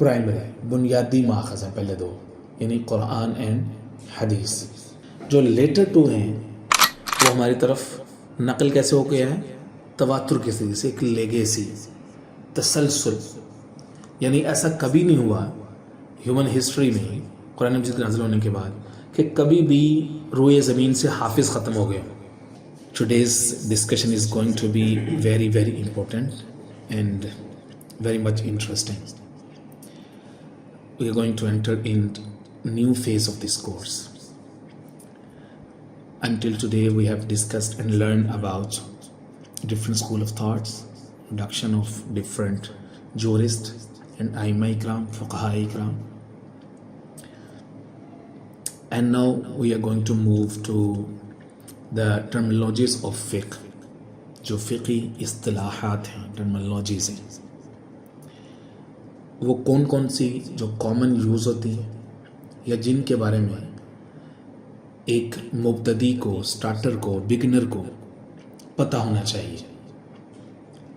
Primary بنیادی ماخذ ہیں پہلے دو، یعنی قرآن اینڈ حدیث. جو لیٹر ٹو ہیں وہ ہماری طرف نقل کیسے ہو گیا ہے؟ تواتر کے ذریعے سے، ایک لیگیسی، تسلسل. یعنی ایسا کبھی نہیں ہوا ہیومن ہسٹری میں قرآن مجید کے نازل ہونے کے بعد کہ کبھی بھی روئے زمین سے حافظ ختم ہو گئے. Today's discussion is going to be very, very important and very much interesting. We are going to enter in new phase of this course. Until today we have discussed and learned about different school of thoughts, production of different jurists and aima ikram, fuqaha ikram. And now we are going to move to the terminologies of fiqh. جو فقی اصطلاحات ہیں، terminologies ہیں، وہ کون کون سی جو common use ہوتی ہیں یا جن کے بارے میں ایک مبتدی کو، سٹارٹر کو، بگنر کو پتہ ہونا چاہیے،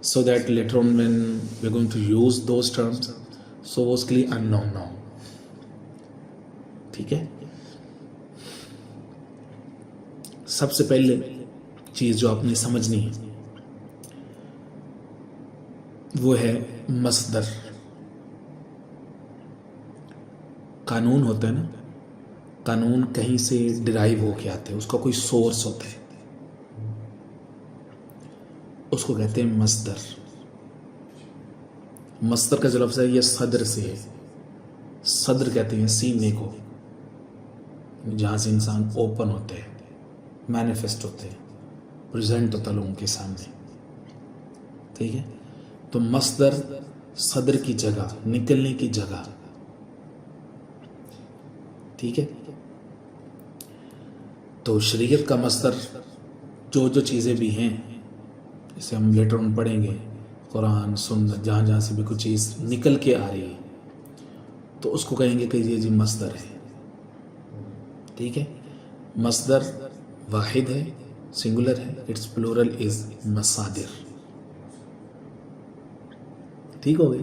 so that later on when we are going to use those terms so وہ اس کے لیے unknown نہ ہو. ٹھیک ہے. سب سے پہلے چیز جو آپ نے سمجھنی ہے وہ ہے مصدر. قانون ہوتا ہے نا، قانون کہیں سے ڈرائیو ہو کے آتے ہیں، اس کا کوئی سورس ہوتا ہے، اس کو کہتے ہیں مصدر. مصدر کا جو لفظ ہے یہ صدر سے ہے. صدر کہتے ہیں سینے کو، جہاں سے انسان اوپن ہوتے ہیں، مینیفیسٹ ہوتے ہیں، پریزنٹ ہوتا ہے لوگوں کے سامنے. ٹھیک ہے. تو مصدر صدر کی جگہ، نکلنے کی جگہ. ٹھیک ہے. تو شریعت کا مصدر جو جو چیزیں بھی ہیں، جسے ہم لیٹر آن پڑھیں گے، قرآن، سنت، جہاں جہاں سے بھی کوئی چیز نکل کے آ رہی ہے تو اس کو کہیں گے کہ یہ جی مصدر ہے. ٹھیک ہے. مصدر واحد ہے، سنگولر ہے، اٹس پلورل از مصادر. ٹھیک ہو گئی.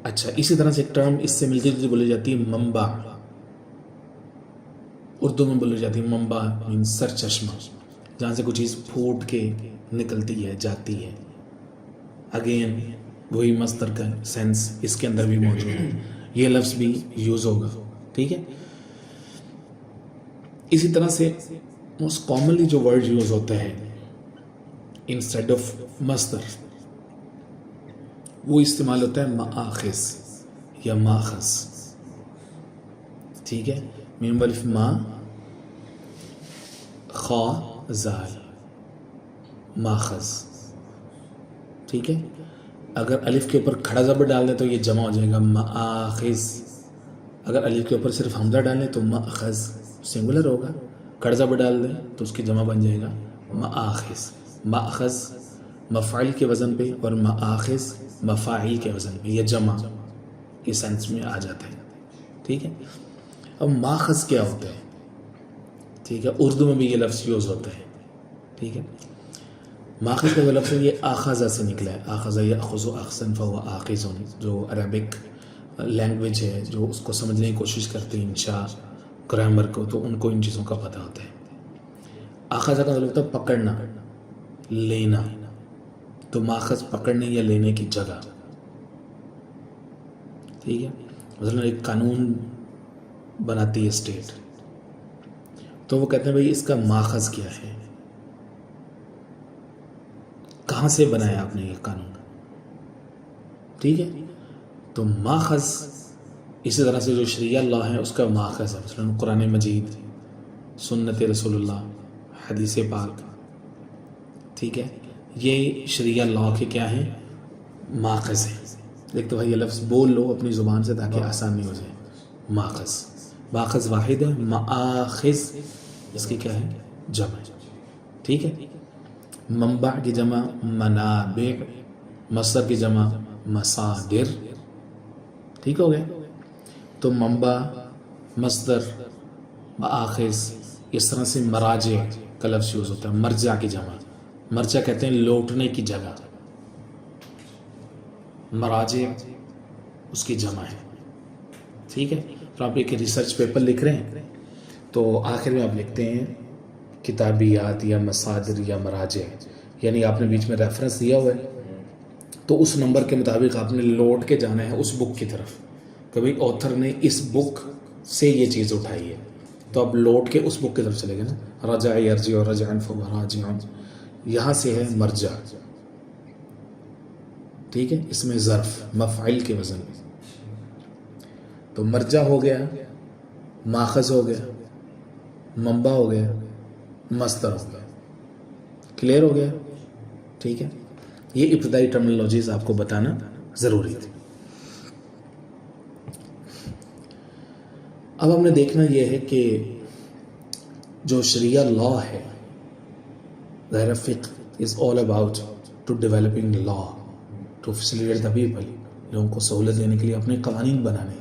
اچھا، اسی طرح سے ایک ٹرم اس سے ملتی جلتی بولی جاتی ہے منبع. اردو میں بولی جاتی ہے منبع مین سر چشمہ، جہاں سے کوئی چیز پھوٹ کے نکلتی ہے، جاتی ہے. اگین وہی مصدر کا سینس اس کے اندر بھی موجود ہے، یہ لفظ بھی یوز ہوگا. ٹھیک ہے. اسی طرح سے موسٹ کامنلی جو ورڈ یوز ہوتا ہے انسٹیڈ آف مصدر، وہ استعمال ہوتا ہے مآخذ یا ماخذ. ٹھیک ہے. میم الف ما خا زال، ماخذ. ٹھیک ہے. اگر الف کے اوپر کھڑا زبر ڈال دیں تو یہ جمع ہو جائے گا مآخذ. اگر الف کے اوپر صرف حمزہ ڈالیں تو مأخذ سنگولر ہوگا. کھڑا زبر ڈال دیں تو اس کی جمع بن جائے گا مآخذ. مأخذ مفعول کے وزن پہ اور مآخذ مفاعل کے وزن پہ، یہ جمع کے سینس میں آ جاتا ہے. ٹھیک ہے. اب ماخذ کیا ہوتا ہے؟ ٹھیک ہے. اردو میں بھی یہ لفظ یوز ہوتا ہے. ٹھیک ہے. ماخذ کا جو لفظ ہے یہ آخذ سے نکلا ہے. آخذ یأخذ اخذا فهو آخذ. جو عربک لینگویج ہے، جو اس کو سمجھنے کی کوشش کرتے ہیں انشاء گرامر کو، تو ان کو ان چیزوں کا پتہ ہوتا ہے. آخذ کا مطلب ہوتا ہے پکڑنا، لینا. تو ماخذ پکڑنے یا لینے کی جگہ. ٹھیک ہے. مثلا ایک قانون بناتی ہے اسٹیٹ، تو وہ کہتے ہیں بھائی اس کا ماخذ کیا ہے، کہاں سے بنایا آپ نے یہ قانون. ٹھیک ہے. تو ماخذ اسی طرح سے جو شریعہ اللہ ہے اس کا ماخذ ہے. مثلا قرآن مجید، سنت رسول اللہ، حدیث پاک. ٹھیک ہے. یہ شریعہ اللہ کے کیا ہیں؟ ماخذ ہیں. ایک تو بھائی یہ لفظ بول لو اپنی زبان سے تاکہ آسانی ہو جائے. ماخذ، ماخذ واحد ہے. مآخذ اس کی کیا ہے؟ جمع. ٹھیک ہے. منبع کی جمع منابع، مصدر کی جمع مصادر. ٹھیک ہو گئے. تو منبع، مصدر، مآخذ، اس طرح سے مراجع کا لفظ یوز ہوتا ہے. مرجع کی جمع، مرجع کہتے ہیں لوٹنے کی جگہ. مراجع اس کی جمع ہے. ٹھیک ہے. تو آپ ایک ریسرچ پیپر لکھ رہے ہیں تو آخر میں آپ لکھتے ہیں کتابیات یا مصادر یا مراجع، یعنی آپ نے بیچ میں ریفرنس دیا ہوا ہے تو اس نمبر کے مطابق آپ نے لوٹ کے جانا ہے اس بک کی طرف. کبھی آتھر نے اس بک سے یہ چیز اٹھائی ہے تو آپ لوٹ کے اس بک کی طرف چلے گئے نا. رجع یرجع اور رجعن فراجع، یہاں سے ہے مرجع. ٹھیک ہے. اس میں ظرف مفعل کے وزن میں، تو مرجع ہو گیا، ماخذ ہو گیا، منبع ہو گیا، مصدر ہو گیا. کلیئر ہو گیا؟ ٹھیک ہے. یہ ابتدائی ٹرمنالوجیز آپ کو بتانا ضروری تھی. اب ہم نے دیکھنا یہ ہے کہ جو شریعہ لا ہے، ظاہر فقہ is all about to developing law to facilitate the people. لوگوں کو سہولت دینے کے لیے اپنے قوانین بنانے.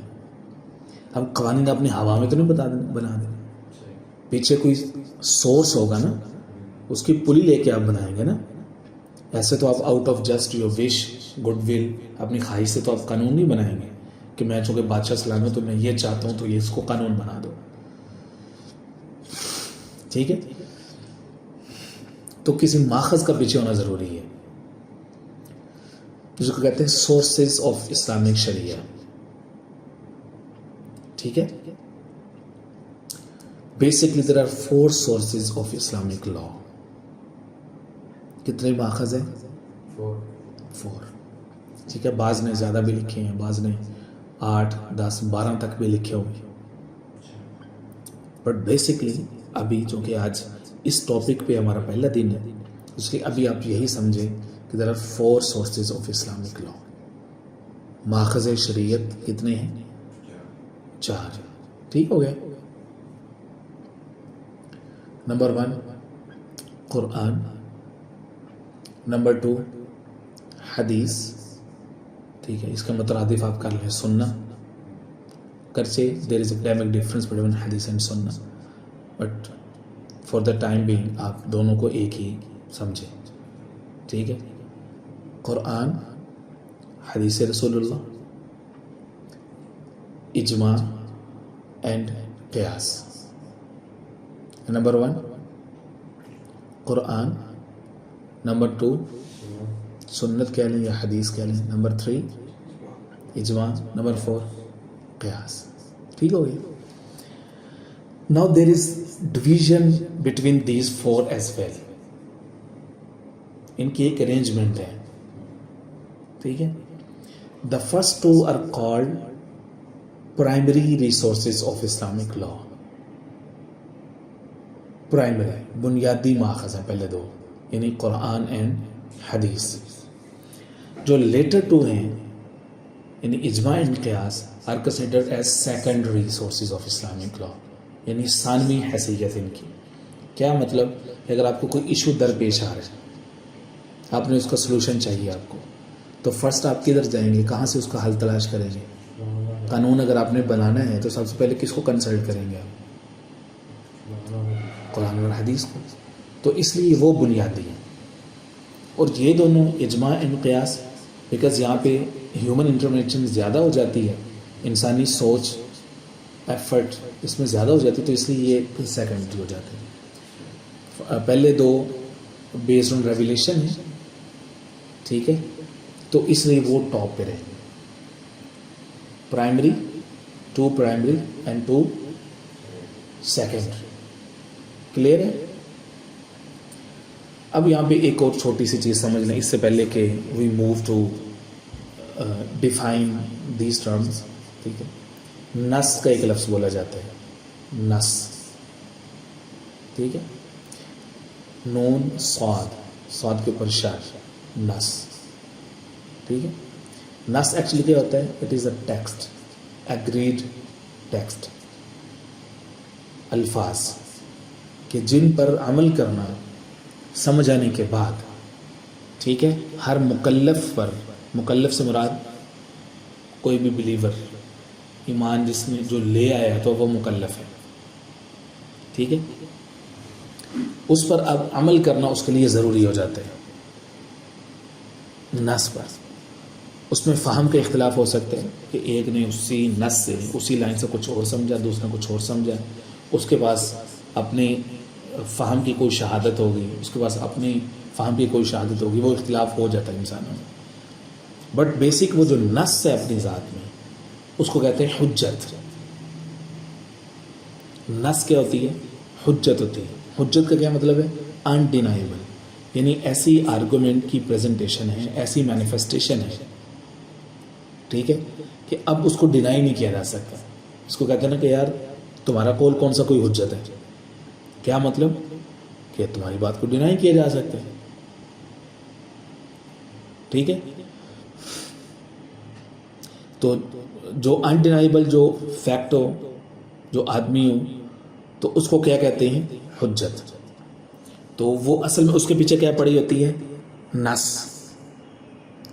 ہم قوانین اپنی ہوا میں تو نہیں بنا دیں، پیچھے کوئی سورس ہوگا نا، اس کی پلی لے کے آپ بنائیں گے نا. ایسے تو آپ out of just your wish good will اپنی خواہش سے تو آپ قانون نہیں بنائیں گے کہ میں چونکہ بادشاہ سلام تو میں یہ چاہتا ہوں تو یہ اس کو قانون بنا دو. ٹھیک ہے. تو کسی ماخذ کا پیچھے ہونا ضروری ہے، جس کو کہتے ہیں سورسز آف اسلامک شریعہ. ٹھیک ہے. Basically there are 4 sources of Islamic law. کتنے ماخذ ہیں؟ 4. ٹھیک ہے. بعض نے زیادہ بھی لکھے ہیں، بعض نے 8 10 12 تک بھی لکھے ہوئے. بٹ بیسکلی ابھی چونکہ آج اس ٹاپک پہ ہمارا پہلا دن ہے، اس لیے ابھی آپ یہی سمجھیں کہ there are 4 sources of Islamic law. ماخذ شریعت کتنے ہیں؟ 4. ٹھیک ہو گیا. نمبر 1 قرآن، نمبر 2 حدیث. ٹھیک ہے. اس کا مترادف آپ کر لیں سننا، گرچہ دیر از اے ڈائمیک ڈفرنس بٹوین حدیث اینڈ سننا، but for the time being آپ دونوں کو ایک ہی سمجھیں. ٹھیک ہے. قرآن، حدیث رسول اللہ، اجماع اینڈ قیاس. نمبر 1 قرآن، نمبر 2 سنت کہہ لیں یا حدیث کہہ لیں، نمبر 3 اجماع، نمبر 4 قیاس. ٹھیک ہو گیا. Now there is division between these 4 as well. ان کی ایک ارینجمنٹ ہے. ٹھیک ہے. The first 2 are called primary resources of Islamic law. Primary بنیادی ماخذ ہیں پہلے 2، یعنی قرآن اینڈ حدیث. جو لیٹر 2 ہیں یعنی اجماع اینڈ قیاس are considered as secondary sources of Islamic law, یعنی ثانوی حیثیت ان کی. کیا مطلب؟ اگر آپ کو کوئی ایشو درپیش آ رہا ہے، آپ نے اس کا سلوشن چاہیے آپ کو، تو فرسٹ آپ کدھر جائیں گے؟ کہاں سے اس کا حل تلاش کریں گے؟ قانون اگر آپ نے بنانا ہے تو سب سے پہلے کس کو کنسلٹ کریں گے آپ؟ قرآن اور حدیث کو. تو اس لیے وہ بنیادی ہیں. اور یہ دونوں اجماع اینڈ قیاس، بیکاز یہاں پہ ہیومن انٹرونیشن زیادہ ہو جاتی ہے، انسانی سوچ ایفرٹ اس میں زیادہ ہو جاتی ہے، تو اس لیے یہ سیکنڈری ہو جاتے ہیں. پہلے 2 بیسڈ آن ریویلیشن ہیں. ٹھیک ہے. تو اس لیے وہ ٹاپ پہ رہے. Primary 2 primary and 2 secondary. Clear ہے. اب یہاں پہ ایک اور چھوٹی سی چیز سمجھ لیں اس سے پہلے کہ we move to define these terms. ٹھیک ہے. نص کا ایک لفظ بولا جاتا ہے، نص. ٹھیک ہے. نون صاد کے اوپر شاد، نص. ٹھیک ہے. نص ایکچولی کیا ہوتا ہے؟ It is a text, agreed text, الفاظ کہ جن پر عمل کرنا سمجھ آنے کے بعد، ٹھیک ہے، ہر مکلف پر، مکلف سے مراد کوئی بھی بلیور، ایمان جس نے جو لے آیا تو وہ مکلف ہے. ٹھیک ہے. اس پر اب عمل کرنا اس کے لیے ضروری ہو جاتا ہے نص پر. اس میں فہم کا اختلاف ہو سکتے ہیں کہ ایک نے اسی نص سے اسی لائن سے کچھ اور سمجھا، دوسرے نے کچھ اور سمجھا، اس کے پاس اپنی فہم کی کوئی شہادت ہوگی، اس کے پاس اپنی فہم کی کوئی شہادت ہوگی، وہ اختلاف ہو جاتا ہے انسانوں میں. بٹ بیسک وہ جو نص ہے اپنی ذات میں اس کو کہتے ہیں حجت. نص کیا ہوتی ہے؟ حجت ہوتی ہے. حجت کا کیا مطلب ہے؟ انڈینائبل، یعنی ایسی آرگومنٹ کی پریزنٹیشن ہے، ایسی مینیفیسٹیشن ہے، ٹھیک ہے، کہ اب اس کو ڈینائی نہیں کیا جا سکتا. اس کو کہتے ہیں نا کہ یار تمہارا قول کون سا کوئی حجت ہے. کیا مطلب؟ کہ تمہاری بات کو ڈینائی کیا جا سکتا ہے. ٹھیک ہے، تو جو انڈینائبل جو فیکٹ ہو، جو آدمی ہو، تو اس کو کیا کہتے ہیں؟ حجت. تو وہ اصل میں اس کے پیچھے کیا پڑی ہوتی ہے؟ نص.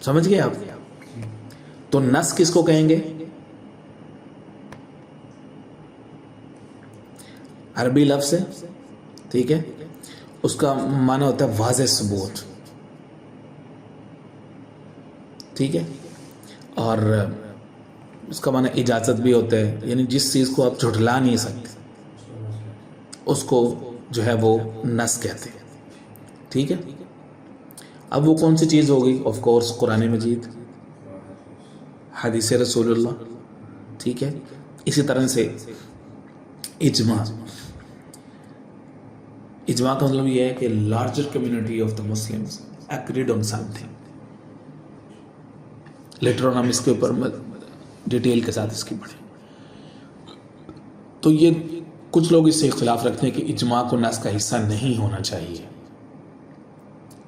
سمجھ گئے آپ؟ تو نص کس کو کہیں گے؟ عربی لفظ ہے، ٹھیک ہے، اس کا معنی ہوتا ہے واضح ثبوت، ٹھیک ہے، اور اس کا معنی اجازت بھی ہوتا ہے، یعنی جس چیز کو آپ جھٹلا نہیں سکتے اس کو جو ہے وہ نص کہتے ہیں. ٹھیک ہے، اب وہ کون سی چیز ہوگی؟ آف کورس قرآن مجید، حدیث رسول اللہ. ٹھیک ہے، اسی طرح سے اجماع. اجماع کا مطلب یہ ہے کہ larger community of the Muslims agreed on some thing. Later on ہم اس کے اوپر ڈیٹیل کے ساتھ اس کی پڑھیں. تو یہ کچھ لوگ اس سے اختلاف رکھتے ہیں کہ اجماع کو نص کا حصہ نہیں ہونا چاہیے،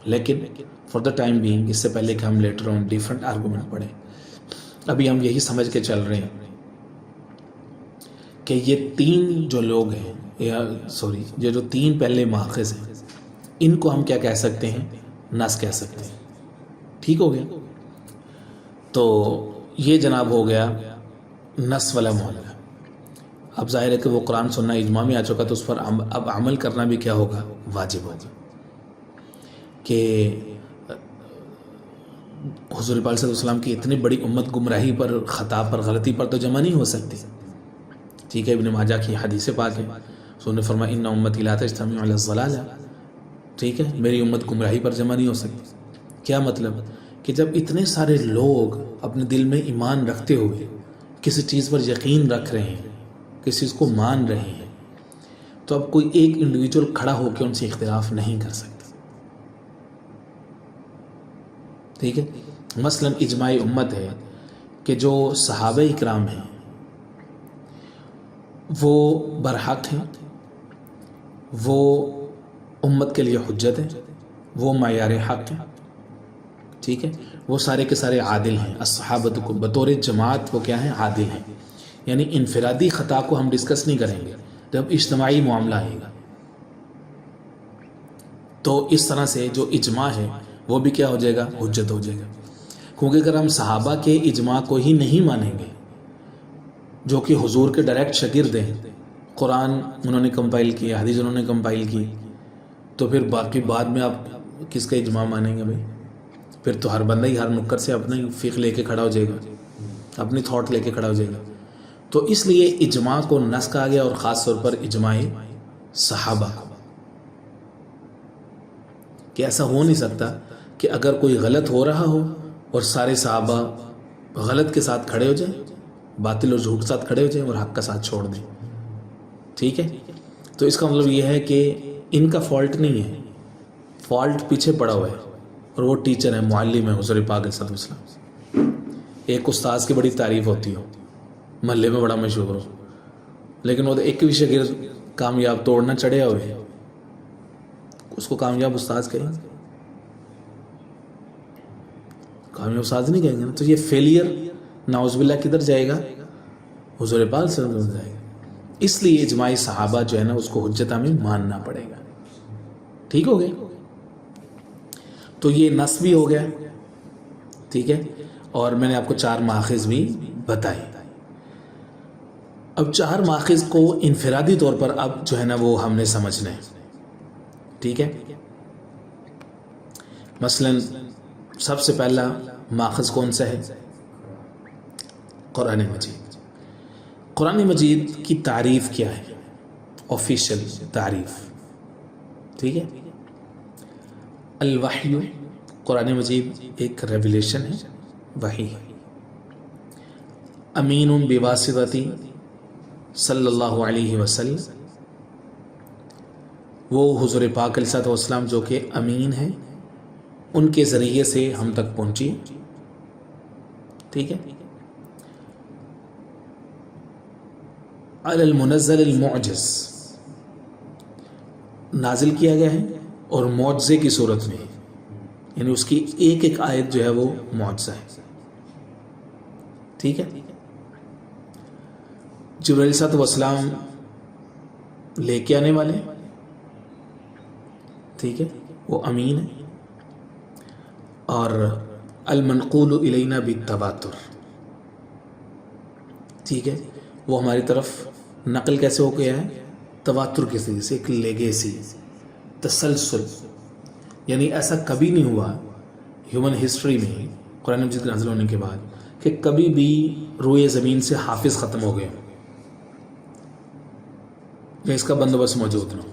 لیکن فار دا ٹائم بینگ، اس سے پہلے کہ ہم لیٹر آن ڈیفرنٹ آرگومنٹ پڑھیں، ابھی ہم یہی سمجھ کے چل رہے ہیں کہ یہ تین جو لوگ ہیں، یہ جو تین پہلے ماخذ ہیں، ان کو ہم کیا کہہ سکتے ہیں؟ نص کہہ سکتے ہیں. ٹھیک ہو گیا؟ تو یہ جناب ہو گیا نص والا معاملہ. اب ظاہر ہے کہ وہ قرآن سننا اجماع میں آ چکا، تو اس پر اب عمل کرنا بھی کیا ہوگا؟ واجب ہوگا. کہ حضور پاک صلی اللہ علیہ وسلم کی اتنی بڑی امت گمراہی پر، خطا پر، غلطی پر تو جمع نہیں ہو سکتی. ٹھیک ہے، ابن ماجہ کی حدیث پاک ہے، سو نے فرمایا ان امتی لا تجتمع علی الضلالہ. ٹھیک ہے، میری امت گمراہی پر جمع نہیں ہو سکتی. کیا مطلب؟ کہ جب اتنے سارے لوگ اپنے دل میں ایمان رکھتے ہوئے کسی چیز پر یقین رکھ رہے ہیں، کسی چیز کو مان رہے ہیں، تو اب کوئی ایک انڈیویجول کھڑا ہو کے ان سے اختلاف نہیں کر سکتا. ٹھیک ہے، مثلا اجماع امت ہے کہ جو صحابہ اکرام ہیں وہ برحق ہیں، وہ امت کے لیے حجت ہیں، وہ معیار حق ہیں. ٹھیک ہے، وہ سارے کے سارے عادل ہیں. الصحابۃ کو بطور جماعت وہ کیا ہیں؟ عادل ہیں. یعنی انفرادی خطا کو ہم ڈسکس نہیں کریں گے، جب اجتماعی معاملہ آئے گا تو اس طرح سے جو اجماع ہے وہ بھی کیا ہو جائے گا؟ حجت ہو جائے گا. کیونکہ اگر ہم صحابہ کے اجماع کو ہی نہیں مانیں گے، جو کہ حضور کے ڈائریکٹ شاگرد ہیں، قرآن انہوں نے کمپائل کیا، حدیث انہوں نے کمپائل کی، تو پھر باقی بعد میں آپ کس کا اجماع مانیں گے بھائی؟ پھر تو ہر بندہ ہی ہر نکر سے اپنا ہی فقہ لے کے کھڑا ہو جائے گا، اپنی تھاٹ لے کے کھڑا ہو جائے گا. تو اس لیے اجماع کو نص کہا گیا، اور خاص طور پر اجماع صحابہ کو، کہ ایسا ہو نہیں سکتا کہ اگر کوئی غلط ہو رہا ہو اور سارے صحابہ غلط کے ساتھ کھڑے ہو جائیں، باطل اور جھوٹ کے ساتھ کھڑے ہو جائیں اور حق کا ساتھ چھوڑ دیں. ٹھیک ہے، تو اس کا مطلب یہ ہے کہ ان کا فالٹ نہیں ہے، فالٹ پیچھے پڑا ہوا ہے، اور وہ ٹیچر ہے، معلم ہے حضور پاک صلی اللہ علیہ وسلم. ایک استاذ کی بڑی تعریف ہوتی ہو، محلے میں بڑا مشہور ہو، لیکن وہ ایک بھی شاگرد کامیاب توڑنا چڑھے ہوئے، اس کو کامیاب استاذ کہیں گے؟ کامیاب استاذ نہیں کہیں گے نا. تو یہ فیلئر نعوذ باللہ کدھر جائے گا؟ حضور پاک صلی اللہ علیہ وسلم جائے گا. اس لیے اجماع صحابہ جو ہے نا اس کو حجت ہمیں ماننا پڑے گا. ٹھیک ہو گیا؟ تو یہ نص بھی ہو گیا. ٹھیک ہے، اور میں نے آپ کو 4 ماخذ بھی بتائے. اب 4 ماخذ کو انفرادی طور پر اب جو ہے نا وہ ہم نے سمجھنا ہے. ٹھیک ہے، مثلا سب سے پہلا ماخذ کون سا ہے؟ قرآن مجید. قرآن مجید کی تعریف کیا ہے؟ آفیشیل تعریف. ٹھیک ہے. الوحی، قرآن مجید ایک ریویلیشن ہے، وحی ہے. امین بواسطتی صلی اللہ علیہ وسلم، وہ حضور پاک علیہ الصلوۃ والسلام جو کہ امین ہیں، ان کے ذریعے سے ہم تک پہنچی. ٹھیک ہے. علی المنزل المعجز، نازل کیا گیا ہے اور معجزے کی صورت میں، یعنی اس کی ایک ایک آیت جو ہے وہ معجزہ ہے. ٹھیک ہے. جبرائیل علیہ الصلوۃ والسلام لے کے آنے والے ہیں. ٹھیک ہے. وہ امین ہے. اور المنقول الینا بالتواتر، ٹھیک ہے، وہ ہماری طرف نقل کیسے ہو گیا ہے؟ تواتر کے ذریعے سے. ایک لیگیسی، تسلسل، یعنی ایسا کبھی نہیں ہوا ہیومن ہسٹری میں قرآن مجید نازل ہونے کے بعد کہ کبھی بھی روئے زمین سے حافظ ختم ہو گئے یا اس کا بندوبست موجود نہ ہو،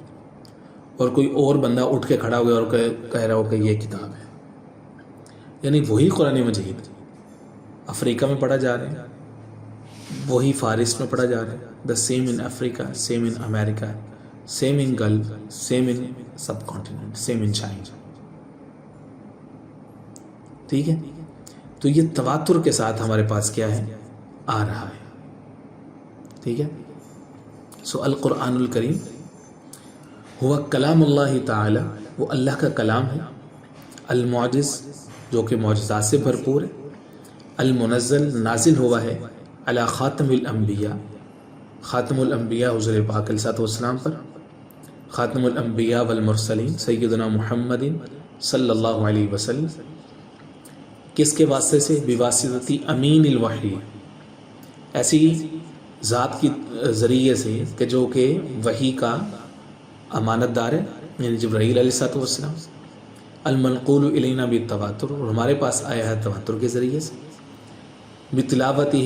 اور کوئی اور بندہ اٹھ کے کھڑا ہو گیا اور کہہ رہا ہو کہ یہ کتاب ہے. یعنی وہی قرآن مجید افریقہ میں پڑھا جا رہا ہے، وہی فارس میں پڑھا جا رہا ہے. The same in Africa, same in America, same in golf, same in sub continent, same in China. ٹھیک ہے. تو یہ تواتر کے ساتھ ہمارے پاس کیا ہے؟ آ رہا ہے. ٹھیک ہے. سو القرآن الکریم ہوا کلام اللہ تعالی، وہ اللہ کا کلام ہے. المعجز، جو کہ معجزات سے بھرپور ہے. المنزل، نازل ہوا ہے علی خاتم الانبیاء، خاتم الانبیاء حضور پاک علیہ الصلوۃ والسلام پر. خاتم الانبیاء والمرسلین سیدنا محمد صلی اللہ علیہ وسلم. کس کے واسطے سے؟ بواسطتی امین الوحی، ایسی ذات کی ذریعے سے کہ جو کہ وحی کا امانت دار ہے، یعنی جبرائیل علیہ الصلوۃ والسلام. المنقول الینا بالتواتر، اور ہمارے پاس آیا ہے تواتر کے ذریعے سے. بتلاوتہ،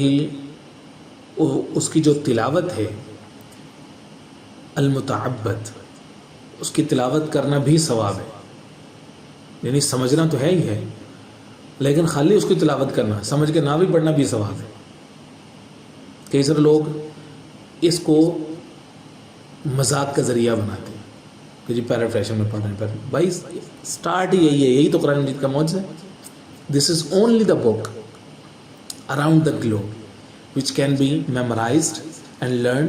اس کی جو تلاوت ہے، المتعبد، اس کی تلاوت کرنا بھی ثواب ہے. یعنی سمجھنا تو ہے ہی ہے، لیکن خالی اس کی تلاوت کرنا، سمجھ کے نہ بھی پڑھنا بھی ثواب ہے. کئی سارے لوگ اس کو مذاق کا ذریعہ بناتے ہیں کہ جی پیرافریشن میں پڑھ رہے ہیں. بھائی سٹارٹ ہی یہی ہے، یہی تو قرآن مجید کا معجزہ ہے. This is only the book around the globe which can be memorized and learn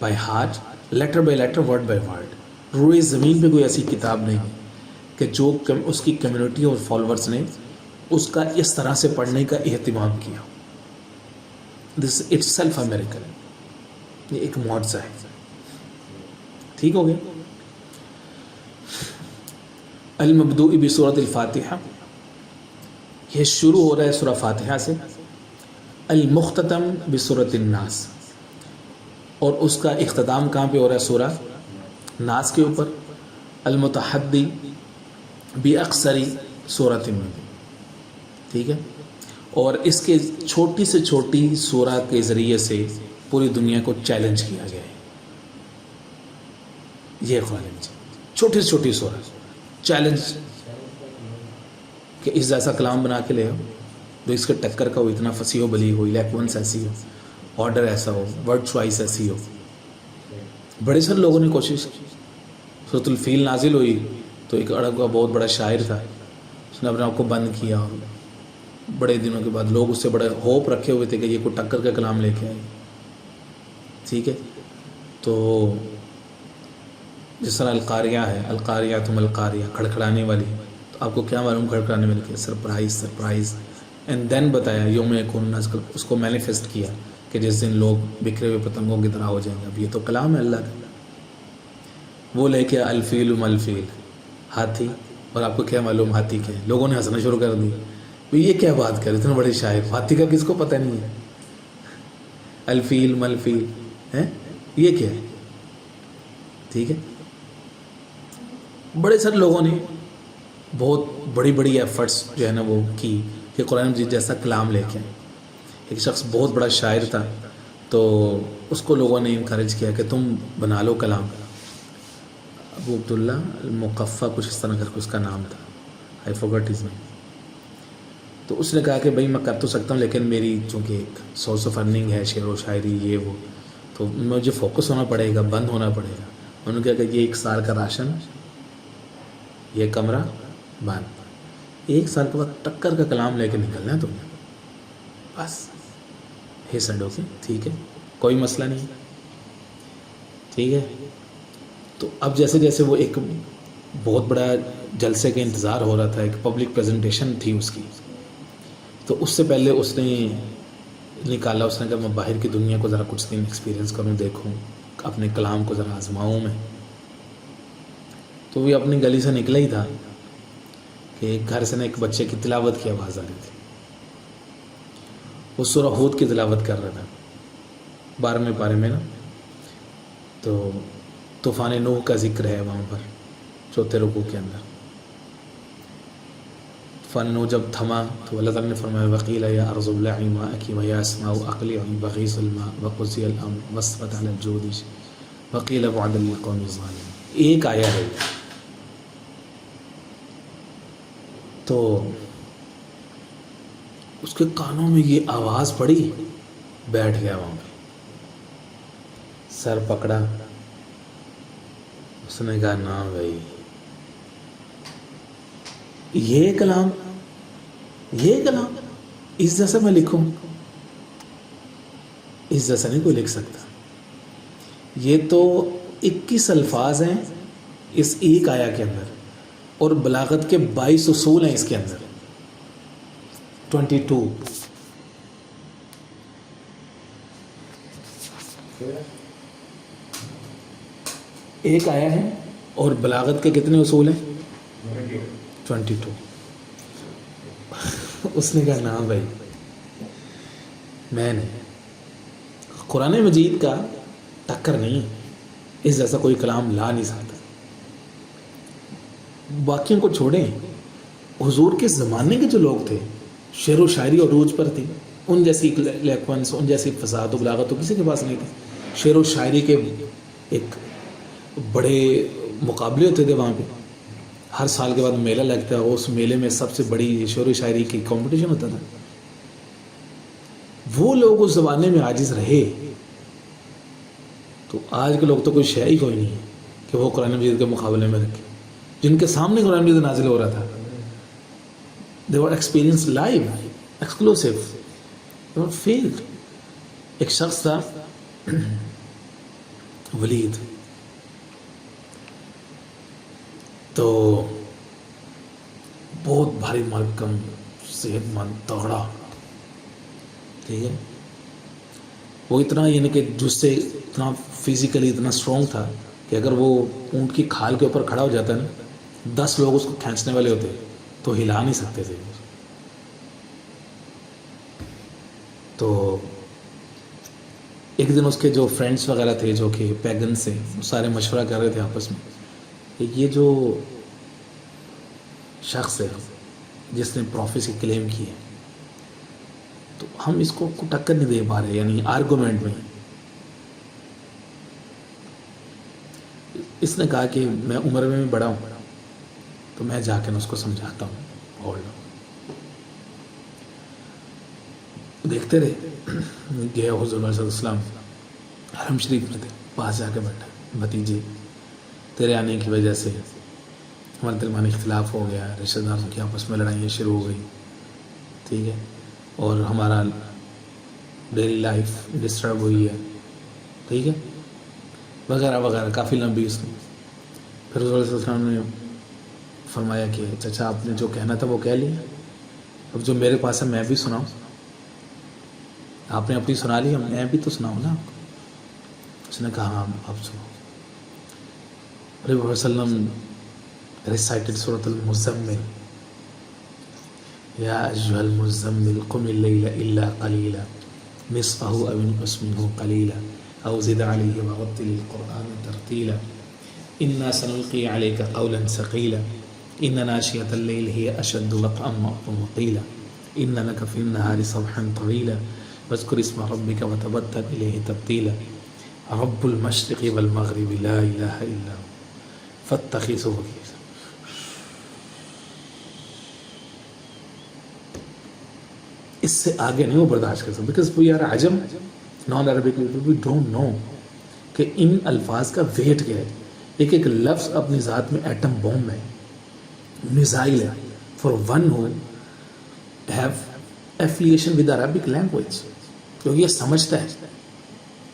by heart, letter by letter, word by word. روئے زمین پہ کوئی ایسی کتاب نہیں ہے کہ جو اس کی کمیونٹی اور فالوورز نے اس کا اس طرح سے پڑھنے کا اہتمام کیا. دس اٹ سیلف امیریکن، یہ ایک معجزہ ہے. ٹھیک ہو گیا. المبدوء بسورۃ الفاتحہ، یہ شروع ہو رہا ہے سورہ فاتحہ سے. المختتم بسورۃ الناس، اور اس کا اختتام کہاں پہ ہو رہا ہے؟ سورہ ناس کے اوپر. المتحدی باکثر سورۃ النبی، ٹھیک ہے. اور اس کے چھوٹی سے چھوٹی سورہ کے ذریعے سے پوری دنیا کو چیلنج کیا گیا ہے. یہ قرآن مجید چھوٹی سے چھوٹی سورہ چیلنج کہ اس جیسا کلام بنا کے لے آؤ جو اس کے ٹکر کا ہو، اتنا فصیح و بلیغ ہو، الیکونس ایسی ہو، آرڈر ایسا ہو، ورڈ چوائس ایسی ہو. بڑے سارے لوگوں نے کوشش کی. سورۃ الفیل نازل ہوئی تو ایک عرب کا بہت بڑا شاعر تھا، اس نے اپنے آپ کو بند کیا. بڑے دنوں کے بعد لوگ اس سے بڑے ہوپ رکھے ہوئے تھے کہ یہ کوئی ٹکر کا کلام لے کے آئے. ٹھیک ہے. تو جس طرح القاریہ ہے، القاریہ تم القاریہ، کھڑکھڑانے والی، تو آپ کو کیا معلوم کھڑکھڑانے والی کیا؟ سرپرائز. اینڈ دین بتایا یوم یکون الناس، اس کو مینیفیسٹ کیا کہ جس دن لوگ بکھرے ہوئے پتنگوں کی طرح ہو جائیں گے. اب یہ تو کلام ہے اللہ کا. وہ لے کے الفیل ملفیل، ہاتھی. اور آپ کو کیا معلوم ہاتھی کیا ہے؟ لوگوں نے ہنسنا شروع کر دی. یہ کیا بات کر اتنے بڑے شاعر، ہاتھی کا کس کو پتہ نہیں ہے؟ الفیل ملفیل ہے، یہ کیا ہے؟ ٹھیک ہے. بڑے سارے لوگوں نے بہت بڑی بڑی ایفرٹس جو ہے نا وہ کی کہ قرآن مجید جیسا کلام لے کے آئیں. ایک شخص بہت بڑا شاعر تھا، تو اس کو لوگوں نے انکریج کیا کہ تم بنا لو کلام. ابو عبداللہ المقفع کچھ اس طرح کر کے اس کا نام تھا، آئی فورگٹ ہز نیم. تو اس نے کہا کہ بھائی میں کر تو سکتا ہوں لیکن میری چونکہ ایک سورس آف ارننگ ہے شعر و شاعری یہ وہ، تو مجھے فوکس ہونا پڑے گا، بند ہونا پڑے گا. انہوں نے کہا کہ یہ 1 سال کا راشن، یہ کمرہ بند، 1 سال کے بعد ٹکر کا کلام لے کے نکلنا ہے تمہیں بس. ہی سیڈ اوکے، ٹھیک ہے، کوئی مسئلہ نہیں، ٹھیک ہے. تو اب جیسے جیسے وہ ایک بہت بڑا جلسے کا انتظار ہو رہا تھا، ایک پبلک پریزنٹیشن تھی اس کی، تو اس سے پہلے اس نے نکالا، اس نے کہا میں باہر کی دنیا کو ذرا کچھ دن ایکسپیرینس کروں، دیکھوں، اپنے کلام کو ذرا آزماؤں میں. تو وہ اپنی گلی سے نکلا ہی تھا کہ ایک گھر سے نے ایک بچے کی تلاوت کی آواز آ رہی تھی. وہ سورہ ہود کی تلاوت کر رہا تھا 12ویں پارے میں نا. تو طوفان نوح کا ذکر ہے وہاں پر 4تھے رکوع کے اندر. طوفان نوح جب تھما تو اللہ تعالیٰ نے فرمایا وقیل یا ارض ابلعی ماءکی ویا سماء اقلعی وغیض الماء وقضی الامر واستوت علی الجود وقیل بعدا للقوم الظالمین. ایک آیا ہے. تو اس کے کانوں میں یہ آواز پڑی، بیٹھ گیا وہاں پہ، سر پکڑا. اس نے کہا نا بھائی یہ کلام اس جیسا میں لکھوں، اس جیسا نہیں کوئی لکھ سکتا. یہ تو 21 الفاظ ہیں اس ایک آیا کے اندر، اور بلاغت کے 22 اصول ہیں اس کے اندر، 22. ایک آیا ہے اور بلاغت کے کتنے اصول ہیں؟ 22. اس نے کہا نا بھائی میں نے قرآن مجید کا ٹکر نہیں، اس جیسا کوئی کلام لا نہیں سکتا. باقیوں کو چھوڑیں، حضور کے زمانے کے جو لوگ تھے شعر و شاعری اور عروج پر تھی، ان جیسی لیکونس، ان جیسی فصاحت و بلاغت تو کسی کے پاس نہیں تھی. شعر و شاعری کے ایک بڑے مقابلے ہوتے تھے وہاں پہ، ہر سال کے بعد میلہ لگتا ہے، اس میلے میں سب سے بڑی شعر و شاعری کی کمپٹیشن ہوتا تھا. وہ لوگ اس زمانے میں عاجز رہے، تو آج کے لوگ تو کوئی شے ہی کوئی نہیں ہے کہ وہ قرآن مجید کے مقابلے میں رکھے. جن کے سامنے قرآن مجید نازل ہو رہا تھا they were experienced live, exclusive, they were failed. ایک شخص تھا ولید، تو بہت بھاری مالکم، صحت مند، تگڑا، ٹھیک ہے. وہ اتنا یعنی کہ جس سے اتنا فزیکلی اتنا اسٹرانگ تھا کہ اگر وہ اونٹ کی کھال کے اوپر کھڑا ہو جاتا ہے نا، 10 لوگ اس کو کھینچنے والے ہوتے تو ہلا نہیں سکتے تھے. تو ایک دن اس کے جو فرینڈس وغیرہ تھے جو کہ پیگن سے، وہ سارے مشورہ کر رہے تھے آپس میں کہ یہ جو شخص ہے جس نے پروفیسی کلیم کی ہے، تو ہم اس کو ٹکر نہیں دے پا رہے، یعنی آرگومنٹ میں. اس نے کہا کہ میں عمر میں بھی بڑا ہوں، تو میں جا کے اس کو سمجھاتا ہوں. اور دیکھتے رہے، گیا حضور صلی اللہ علیہ وسلم حرم شریف میں تھے، پاس جا کے بیٹھا، بھتیجے تیرے آنے کی وجہ سے ہمارے درمیان اختلاف ہو گیا، رشتہ داروں کی آپس میں لڑائیاں شروع ہو گئی، ٹھیک ہے، اور ہمارا ڈیلی لائف ڈسٹرب ہوئی ہے، ٹھیک ہے، وغیرہ وغیرہ، کافی لمبی اس میں. پھر حضور صلی اللہ علیہ وسلم نے فرمایا کہ چچا آپ نے جو کہنا تھا وہ کہہ لیا، اب جو میرے پاس ہے میں بھی سناؤں. آپ نے اپنی سنا لی، میں بھی تو سناؤں نا آپ کو. اس نے کہا ہاں آپ سنو. علیہ وسلم recited سورۃ المزمل، یا ایھا المزمل قم اللیل الا قلیلا نصفہ او انقص منہ قلیلا او زد علیہ ورتل القرآن ترتیلا انا سنلقی علیک قولا ثقیلا ان ناشئۃ اللیل ہی اشد وطئا وقیلا ان لک فی النہار سبحا طویلا وَاذْكُرِ اسْمَ رَبِّكَ وَتَبَتَّلْ إِلَيْهِ تَبْتِيلًا رَبُّ الْمَشْرِقِ وَالْمَغْرِبِ لَا إِلَهَ إِلَّا هُوَ فَاتَّخِذْهُ وَكِيلًا. اس سے آگے نہیں وہ برداشت کر سکتے بیکاز وی آر عجم non Arabic we don't know کہ ان الفاظ کا ویٹ کیا ہے. ایک ایک لفظ اپنی ذات میں ایٹم بوم ہے, میزائل ہے for one who have affiliation with Arabic language, کیونکہ یہ سمجھتا ہے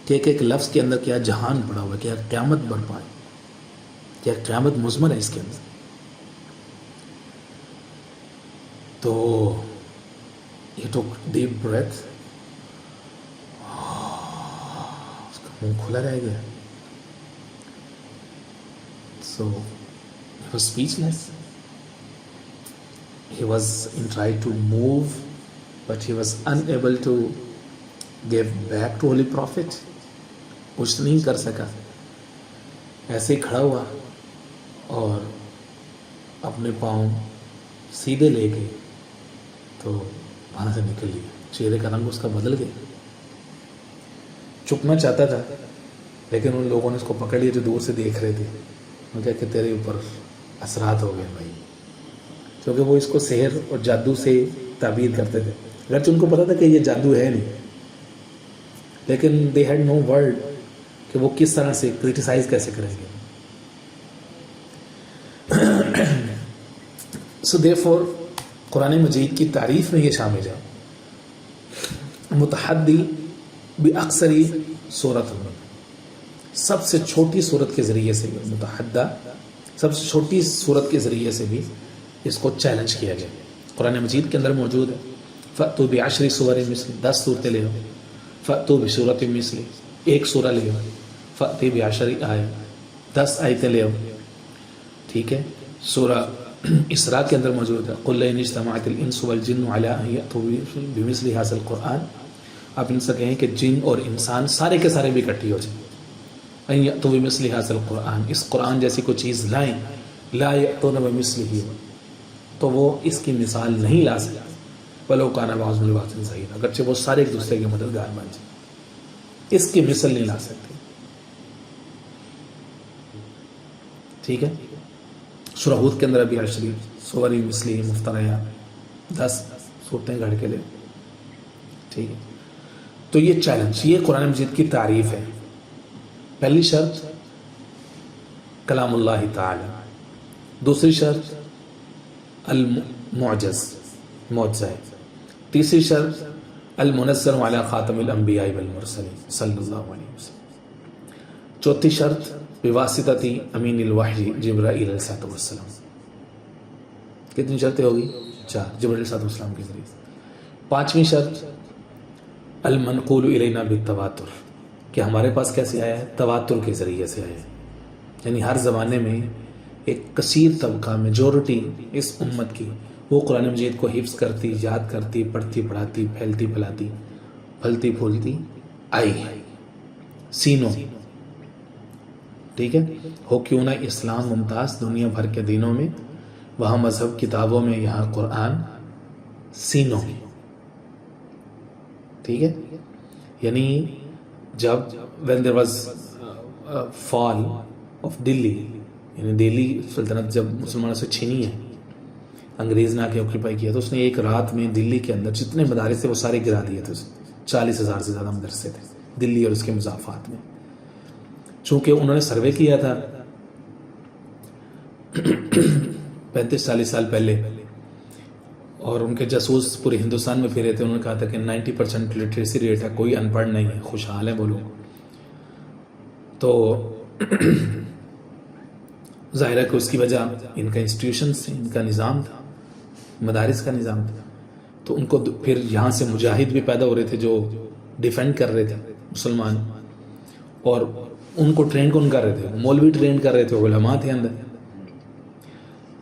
کہ ایک ایک لفظ کے اندر کیا جہان پڑا ہوا ہے, کیا قیامت برپا ہے, کیا قیامت مضمر ہے اس کے اندر. تو یہ ٹوک ڈیپ بریتھ, اس کا منہ کھلا رہ گیا. So he was speechless. He was tried to move, but he was unable to give back to Holy Prophet. کچھ نہیں کر سکا, ایسے ہی کھڑا ہوا اور اپنے پاؤں سیدھے لے کے تو وہاں سے نکل لیا. چہرے کا رنگ اس کا بدل گیا. چپنا چاہتا تھا لیکن ان لوگوں نے اس کو پکڑ لیا جو دور سے دیکھ رہے تھے. وہ کہا کہ تیرے اوپر اثرات ہو گئے بھائی, کیونکہ وہ اس کو سحر اور جادو سے تعبیر کرتے تھے. اگرچہ ان کو پتا تھا کہ یہ جادو ہے نہیں, لیکن دے ہیڈ نو ورڈ کہ وہ کس طرح سے کرٹیسائز کیسے کریں گے. سو دیئرفور قرآن مجید کی تعریف میں یہ شامل ہے متحدی باکثری سورت, سب سے چھوٹی صورت کے ذریعے سے بھی, متحدہ سب سے چھوٹی صورت کے ذریعے سے بھی اس کو چیلنج کیا گیا. قرآن مجید کے اندر موجود ہے فَأْتُوا بِعَشْرِ سُوَرٍ مِثْلِهِ, 10 صورتیں لے آؤ. فَأْتُوا بِسُورَةٍ مِثْلِهِ, ایک سورہ لے آؤ. فَأْتِي بِعَشْرِ آیَةٍ, 10 آیتیں لے آؤ. ٹھیک ہے. سورہ اسراء کے اندر موجود ہے قُلْ لَئِنِ اجْتَمَعَتِ الْإِنسُ وَالْجِنُّ عَلَىٰ أَن يَأْتُوا بِمِثْلِ هَٰذَا الْقُرْآنِ, آپ ان سے کہیں کہ جن اور انسان سارے کے سارے بھی اکٹھی ہو جائیں. أَن يَأْتُوا بِمِثْلِ هَٰذَا الْقُرْآنِ, اس قرآن جیسی کوئی چیز لائیں. لَا يَأْتُونَ بِمِثْلِهِ, تو وہ اس کی مثال نہیں لا سکتے. وَلَوْ كَانَ بَعْضُهُمْ لِبَعْضٍ ظَهِيرًا, اگرچہ وہ سارے ایک دوسرے کے مددگار بن جائیں, اس کی مثل نہیں لا سکتے. ٹھیک ہے. سورہ ہود کے اندر ابھی عشری سوری مثلی مفتریات, 10 صورتیں گھڑ کے لے. ٹھیک ہے. تو یہ چیلنج, یہ قرآن مجید کی تعریف ہے. پہلی شرط کلام اللہ تعالی, دوسری شرط المعجز, معجزہ ہے. تیسری شرط المنزل علی خاتم الانبیاء والمرسلین صلی اللہ علیہ وسلم. چوتھی شرط بواسطہ امین الوحی جبرائیل علیہ السلام. کتنی شرطیں ہوگی؟ 4, جبرائیل علیہ السلام کے ذریعے. پانچویں شرط المنقول الینا بالتواتر, کہ ہمارے پاس کیسے آیا ہے؟ تواتر کے ذریعے سے آیا ہے. یعنی ہر زمانے میں ایک کثیر طبقہ, میجورٹی اس امت کی, وہ قرآن مجید کو حفظ کرتی, یاد کرتی, پڑھتی پڑھاتی, پھیلتی پھیلاتی, پھلتی پھولتی آئی ہے سینوں. ٹھیک ہے. ہو کیوں نہ اسلام ممتاز دنیا بھر کے دینوں میں, وہاں مذہب کتابوں میں, یہاں قرآن سینوں میں. ٹھیک ہے. یعنی جب when there was fall of Delhi, یعنی دہلی سلطنت جب مسلمانوں سے چھینی ہے, انگریز نے آ کے آکوپائی کیا, تو اس نے ایک رات میں دلی کے اندر جتنے مدارس تھے وہ سارے گرا دیے تھے. 40,000 سے زیادہ مدرسے تھے دلی اور اس کے مضافات میں. چونکہ انہوں نے سروے کیا تھا 35-40 سال پہلے, اور ان کے جاسوس پورے ہندوستان میں پھرے تھے. انہوں نے کہا تھا کہ 90% لٹریسی ریٹ ہے, کوئی ان پڑھ نہیں ہے, خوشحال ہے وہ لوگ. تو ظاہر ہے کہ اس کی وجہ ان کا انسٹیٹیوشنز تھے, ان کا نظام تھا, مدارس کا نظام تھا. تو ان کو پھر یہاں سے مجاہد بھی پیدا ہو رہے تھے جو ڈیفینڈ کر رہے تھے مسلمان, اور ان کو ٹرین کون کر رہے تھے؟ مولوی ٹرین کر رہے تھے, علماء تھے اندر.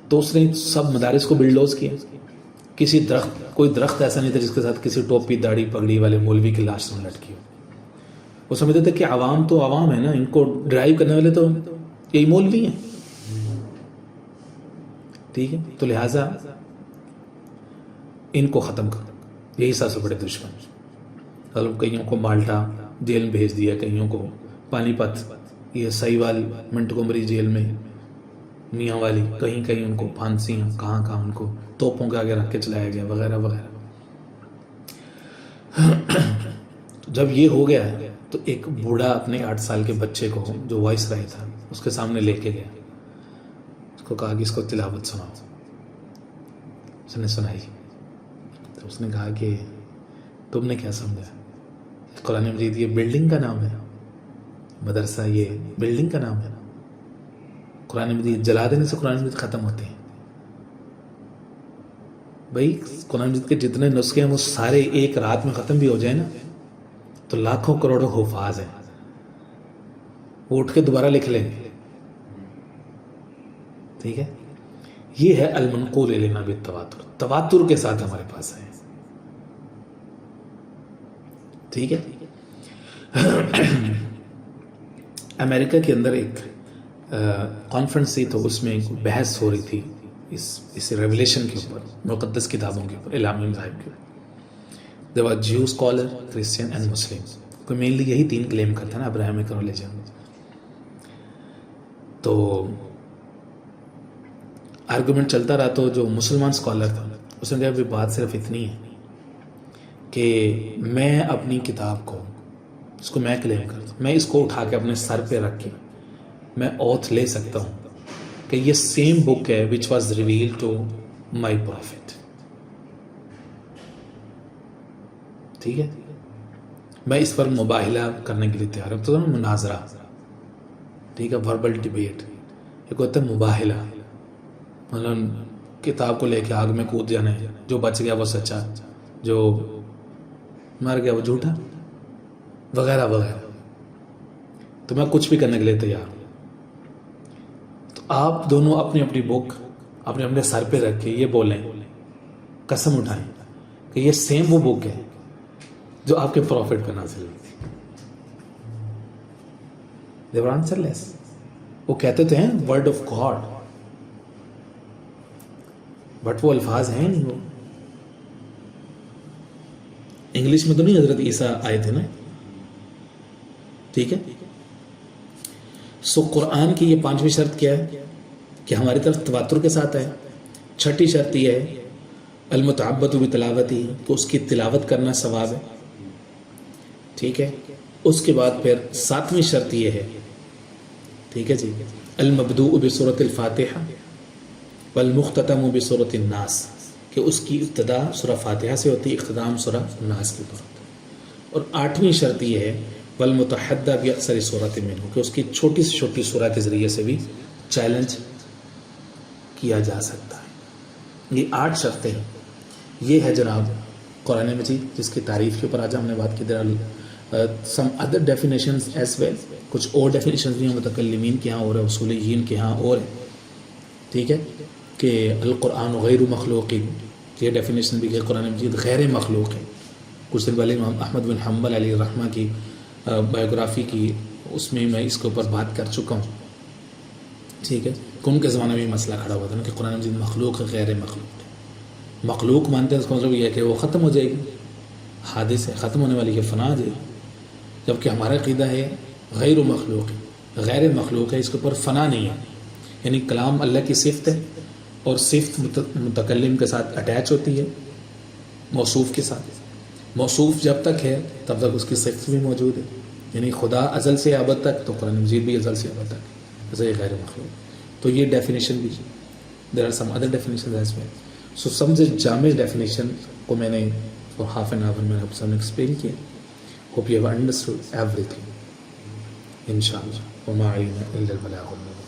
تو اس نے سب مدارس کو بلڈوز کیا. کسی درخت, کوئی درخت ایسا نہیں تھا جس کے ساتھ کسی ٹوپی داڑھی پگڑی والے مولوی کی لاش نہ لٹکی ہو. وہ سمجھتے تھے کہ عوام تو عوام ہے نا, ان کو ڈرائیو کرنے والے تو یہی مولوی ہیں. ٹھیک ہے. تو لہٰذا ان کو ختم کرو, یہی سب سے بڑے دشمن. مطلب کئیوں کو مالٹا جیل میں بھیج دیا, کئیوں کو پانی پت, یہ سائیوال منٹگمری جیل میں میاں والی, کہیں کہیں ان کو پھانسیاں, کہاں کہاں ان کو توپوں کے آگے رکھ کے چلایا گیا وغیرہ وغیرہ. جب یہ ہو گیا تو ایک بوڑھا اپنے 8 سال کے بچے کو جو وائس رائے تھا اس کے سامنے لے کے گیا, اس کو کہا کہ اس کو تلاوت سناؤ. اس نے سنائی تو اس نے کہا کہ تم نے کیا سمجھا, قرآن مجید یہ بلڈنگ کا نام ہے, مدرسہ یہ بلڈنگ کا نام ہے. قرآن مجید جلا دینے سے قرآن مجید ختم ہوتے ہیں بھائی. قرآن مجید کے جتنے نسخے ہیں وہ سارے ایک رات میں ختم بھی ہو جائیں نا تو لاکھوں کروڑوں حفاظ ہیں, وہ اٹھ کے دوبارہ لکھ لیں گے. ٹھیک ہے, یہ ہے المنقول الینا بالتواتر, تواتر کے ساتھ ہمارے پاس ہے. ٹھیک ہے. امریکہ کے اندر ایک کانفرنس تھی تو اس میں ایک بحث ہو رہی تھی اس ریولیشن کے اوپر, مقدس کتابوں کے اوپر, الہامی مذاہب کے اوپر. There were Jew scholar, Christian and Muslim. کوئی مینلی یہی 3 کلیم کرتا ہے نا ابراہیمک ریلیجن. تو آرگومنٹ چلتا رہا تو جو مسلمان اسکالر تھا اس نے کہا بھی بات صرف اتنی ہے کہ میں اپنی کتاب کو, اس کو میں کلیم کرتا ہوں, میں اس کو اٹھا کے اپنے سر پہ رکھ کے میں اوتھ لے سکتا ہوں کہ یہ سیم بک ہے which was revealed to my prophet. ٹھیک ہے, میں اس پر مباحلہ کرنے کے لیے تیار ہوں. تو مناظرہ, ٹھیک ہے, وربل ڈیبیٹ. ایک ہوتا ہے مباحلہ, مطلب کتاب کو لے کے آگ میں کود جانا ہے, جو بچ گیا وہ سچا, جو مر گیا وہ جھوٹا وغیرہ وغیرہ. تو میں کچھ بھی کرنے کے لیے تیار ہوں. تو آپ دونوں اپنی اپنی بک اپنے اپنے سر پہ رکھ کے یہ بولیں, قسم اٹھائیں کہ یہ سیم وہ بک ہے جو آپ کے پروفٹ پہ نازل ہوئی تھی. They were answerless. وہ کہتے تو ہیں ورڈ آف گاڈ, بٹ وہ الفاظ ہیں نہیں. وہ انگلش میں تو نہیں حضرت عیسیٰ آئے تھے نا. ٹھیک ہے. سو قرآن کی یہ 5ویں شرط کیا ہے کہ ہماری طرف تواتر کے ساتھ ہے. 6ٹھی شرط یہ ہے المتعبد بتلاوتی, کہ اس کی تلاوت کرنا ثواب ہے. ٹھیک ہے. اس کے بعد پھر 7ویں شرط یہ ہے, ٹھیک ہے جی, المبدوء بسورۃ الفاتحہ والمختتم بسورۃ الناس, کہ اس کی ابتدا سورہ فاتحہ سے ہوتی ہے, اختتام سورہ الناس کے اوپر. اور 8ویں شرط یہ ہے والمتحدہ باکثر سورۃ منہ, کہ اس کی چھوٹی سے چھوٹی سورہ کے ذریعے سے بھی چیلنج کیا جا سکتا ہے. یہ 8 شرطیں ہیں. یہ ہے جناب قرآن مجید جس کی تعریف کے اوپر آج ہم نے بات کی. Some other definitions as well, کچھ اور ڈیفینیشنز بھی ہیں متکلمین کے ہاں اور اصولیین کے ہاں اور ہیں. ٹھیک ہے, کہ القرآن غیر مخلوق, یہ ڈیفینیشن بھی کہ قرآن مجید غیر مخلوق ہے. کچھ دن پہلے امام احمد بن حنبل علیہ الرحمہ کی بایوگرافی کی, اس میں اس کے اوپر بات کر چکا ہوں. ٹھیک ہے, ان کے زمانے میں مسئلہ کھڑا ہوا تھا نا کہ قرآن مجید مخلوق ہے غیر مخلوق ہے. مخلوق مانتے ہیں اس کا مطلب یہ ہے کہ وہ ختم ہو جائے گی, حادث ہے, ختم ہونے والی, کہ فنا آ جائے گی. جبکہ ہمارا عقیدہ ہے غیر مخلوق ہے, غیر مخلوق ہے, اس کے اوپر فنا نہیں ہے. یعنی کلام اللہ کی صفت ہے اور صفت متکلم کے ساتھ اٹیچ ہوتی ہے موصوف کے ساتھ. موصوف جب تک ہے تب تک اس کی صفت بھی موجود ہے. یعنی خدا ازل سے ابد تک, تو قرآن مجید بھی ازل سے ابد تک, ایسا یہ غیر مخلوق. تو یہ ڈیفینیشن بھی, there are some other definition as well. So سم سے جامع ڈیفینیشن کو میں نے فور ہاف این آور میں آپ سب نے ایکسپلین کیا. Hope you have understood every thing in شاء اللہ. وما علینا الا البلاغ المبین.